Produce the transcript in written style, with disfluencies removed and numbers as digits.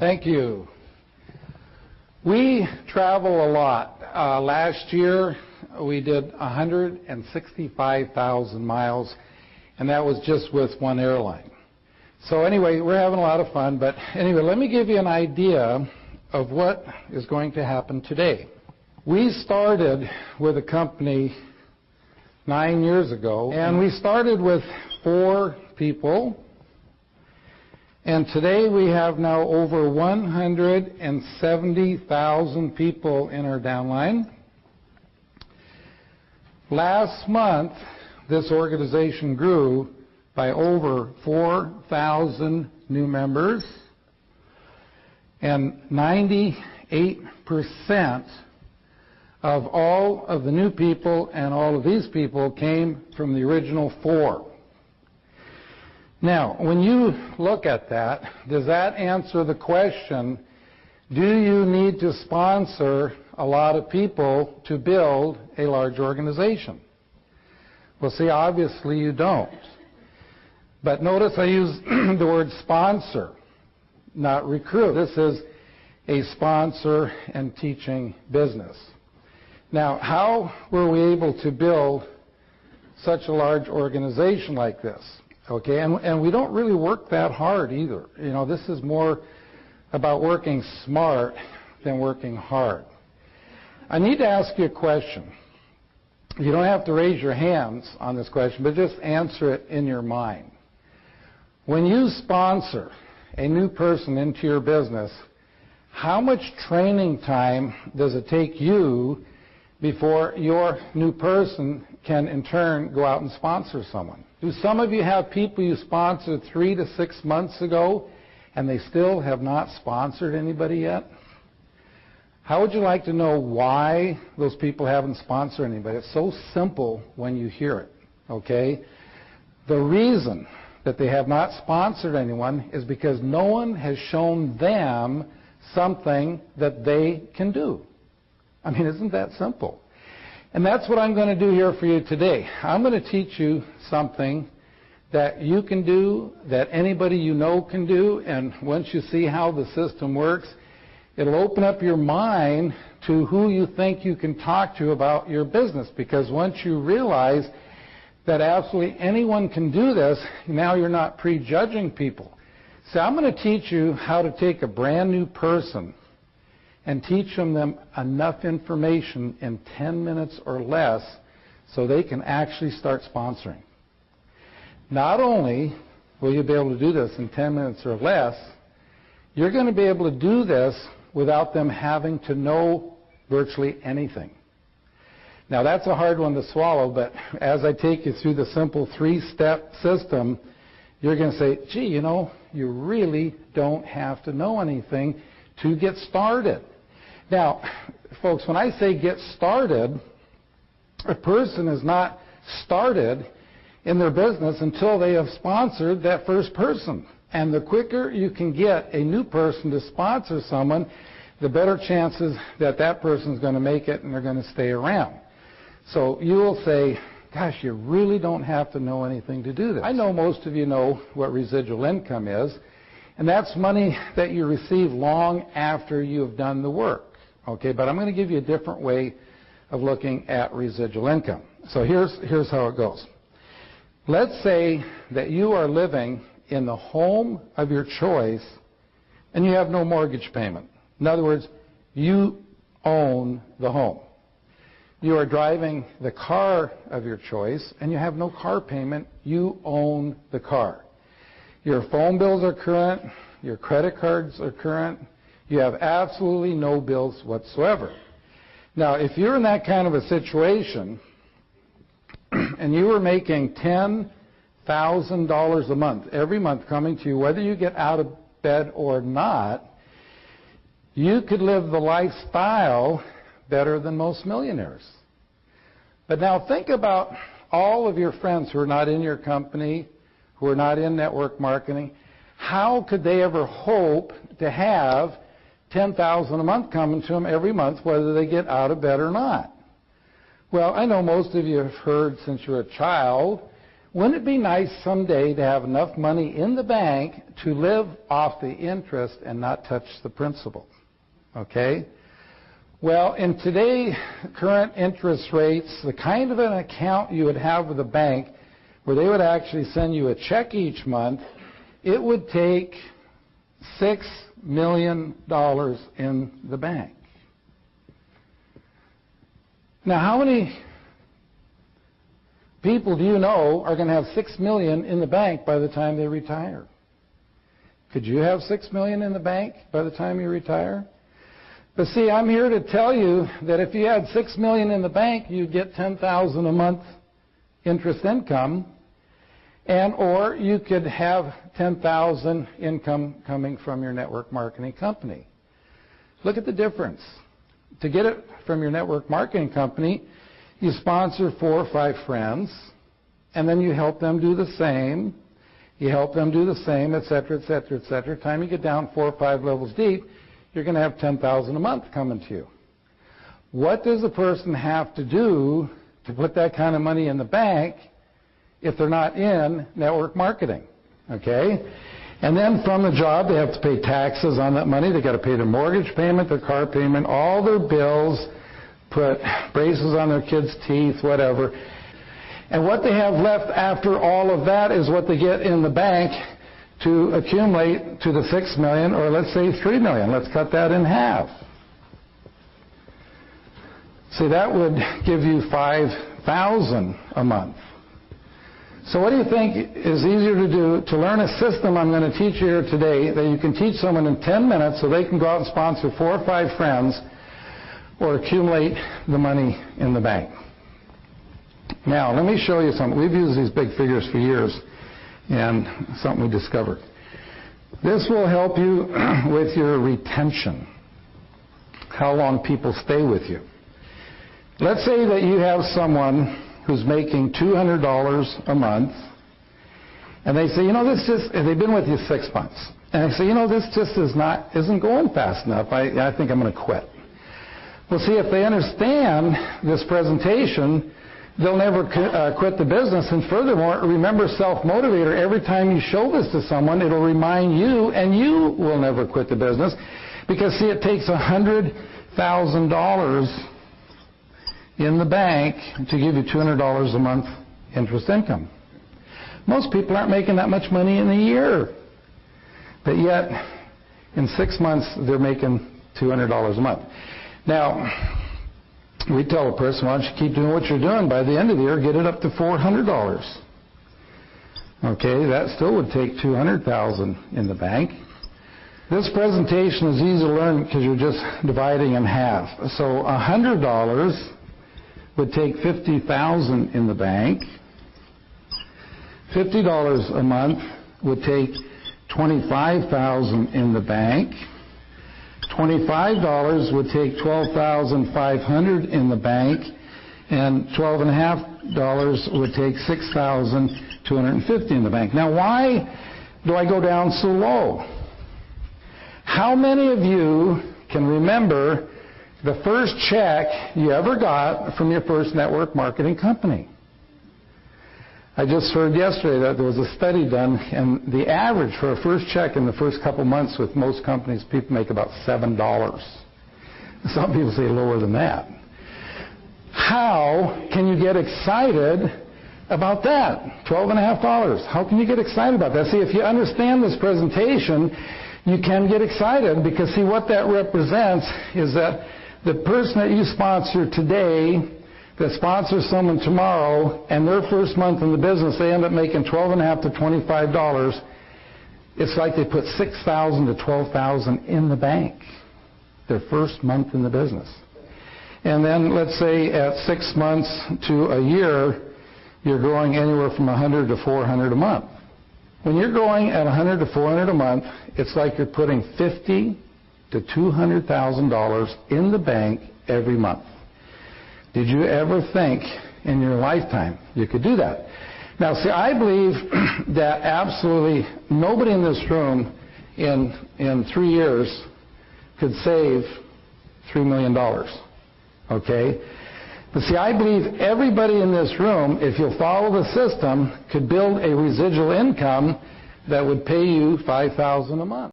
Thank you. We travel a lot. Last year, we did 165,000 miles, and that was just with one airline. So anyway, we're having a lot of fun, but anyway, let me give you an idea of what is going to happen today. We started with a company 9 years ago, and we started with 4 people, and today we have now over 170,000 people in our downline. Last month, this organization grew by over 4,000 new members, and 98% of all of the new people and all of these people came from the original 4. Now, when you look at that, does that answer the question, do you need to sponsor a lot of people to build a large organization? Well, see, obviously you don't. But notice I use the word sponsor, not recruit. This is a sponsor and teaching business. Now, how were we able to build such a large organization like this? Okay, and we don't really work that hard either. You know, this is more about working smart than working hard. I need to ask you a question. You don't have to raise your hands on this question, but just answer it in your mind. When you sponsor a new person into your business, how much training time does it take you before your new person can in turn go out and sponsor someone? Do some of you have people you sponsored 3 to 6 months ago and they still have not sponsored anybody yet? How would you like to know why those people haven't sponsored anybody? It's so simple when you hear it, okay? The reason that they have not sponsored anyone is because no one has shown them something that they can do. I mean, isn't that simple? And that's what I'm going to do here for you today. I'm going to teach you something that you can do, that anybody you know can do, and once you see how the system works, it'll open up your mind to who you think you can talk to about your business, because once you realize that absolutely anyone can do this, now you're not prejudging people. So I'm going to teach you how to take a brand new person and teach them enough information in 10 minutes or less so they can actually start sponsoring. Not only will you be able to do this in 10 minutes or less, you're going to be able to do this without them having to know virtually anything. Now, that's a hard one to swallow, but as I take you through the simple 3-step system, you're going to say, gee, you know, you really don't have to know anything to get started. Now, folks, when I say get started, a person is not started in their business until they have sponsored that first person. And the quicker you can get a new person to sponsor someone, the better chances that that person is going to make it and they're going to stay around. So you will say, gosh, you really don't have to know anything to do this. I know most of you know what residual income is, and that's money that you receive long after you have done the work. Okay, but I'm going to give you a different way of looking at residual income. So here's how it goes. Let's say that you are living in the home of your choice and you have no mortgage payment. In other words, you own the home. You are driving the car of your choice and you have no car payment. You own the car. Your phone bills are current. Your credit cards are current. You have absolutely no bills whatsoever. Now, if you're in that kind of a situation and you were making $10,000 a month, every month coming to you, whether you get out of bed or not, you could live the lifestyle better than most millionaires. But now think about all of your friends who are not in your company, who are not in network marketing. How could they ever hope to have $10,000 a month coming to them every month, whether they get out of bed or not? Well, I know most of you have heard since you're a child Wouldn't it be nice someday to have enough money in the bank to live off the interest and not touch the principal? Okay? Well, in today's current interest rates, the kind of an account you would have with a bank where they would actually send you a check each month, it would take $6 million in the bank. Now, how many people do you know are going to have $6 million in the bank by the time they retire? Could you have $6 million in the bank by the time you retire? But see, I'm here to tell you that if you had $6 million in the bank, you'd get $10,000 a month interest income, and or you could have $10,000 income coming from your network marketing company. Look at the difference. To get it from your network marketing company, you sponsor 4 or 5 friends, and then you help them do the same. You help them do the same, et cetera, et cetera, et cetera. Time you get down 4 or 5 levels deep, you're going to have $10,000 a month coming to you. What does a person have to do to put that kind of money in the bank if they're not in network marketing? Okay? And then from the job, they have to pay taxes on that money. They've got to pay their mortgage payment, their car payment, all their bills, put braces on their kids' teeth, whatever. And what they have left after all of that is what they get in the bank to accumulate to the $6 million, or let's say $3 million. Let's cut that in half. See, that would give you $5,000 a month. So what do you think is easier to do to learn a system I'm going to teach you here today that you can teach someone in 10 minutes so they can go out and sponsor 4 or 5 friends or accumulate the money in the bank? Now, let me show you something. We've used these big figures for years, and something we discovered. This will help you with your retention, how long people stay with you. Let's say that you have someone who's making $200 a month, and they say, you know, they've been with you 6 months, and they say, you know, this just isn't going fast enough. I think I'm going to quit. Well, see, if they understand this presentation, they'll never quit the business. And furthermore, remember self-motivator. Every time you show this to someone, it'll remind you, and you will never quit the business. Because, see, it takes $100,000 in the bank to give you $200 a month interest income. Most people aren't making that much money in a year. But yet, in 6 months, they're making $200 a month. Now, we tell a person, why don't you keep doing what you're doing? By the end of the year, get it up to $400. Okay, that still would take $200,000 in the bank. This presentation is easy to learn because you're just dividing in half. So $100 would take $50,000 in the bank. $50 a month would take $25,000 in the bank. $25 would take $12,500 in the bank, and $12.50 would take $6,250 in the bank. Now, why do I go down so low? How many of you can remember the first check you ever got from your first network marketing company? I just heard yesterday that there was a study done, and the average for a first check in the first couple months with most companies, people make about $7. Some people say lower than that. How can you get excited about that? $12.50. How can you get excited about that? See, if you understand this presentation, you can get excited, because see, what that represents is that the person that you sponsor today that sponsors someone tomorrow, and their first month in the business, they end up making $12.50 to $25. It's like they put $6,000 to $12,000 in the bank their first month in the business. And then let's say at 6 months to a year, you're growing anywhere from $100 to $400 a month. When you're growing at $100 to $400 a month, it's like you're putting $50,000 to $200,000 in the bank every month. Did you ever think in your lifetime you could do that? Now, see, I believe that absolutely nobody in this room in 3 years could save $3 million. Okay? But see, I believe everybody in this room, if you'll follow the system, could build a residual income that would pay you $5,000 a month.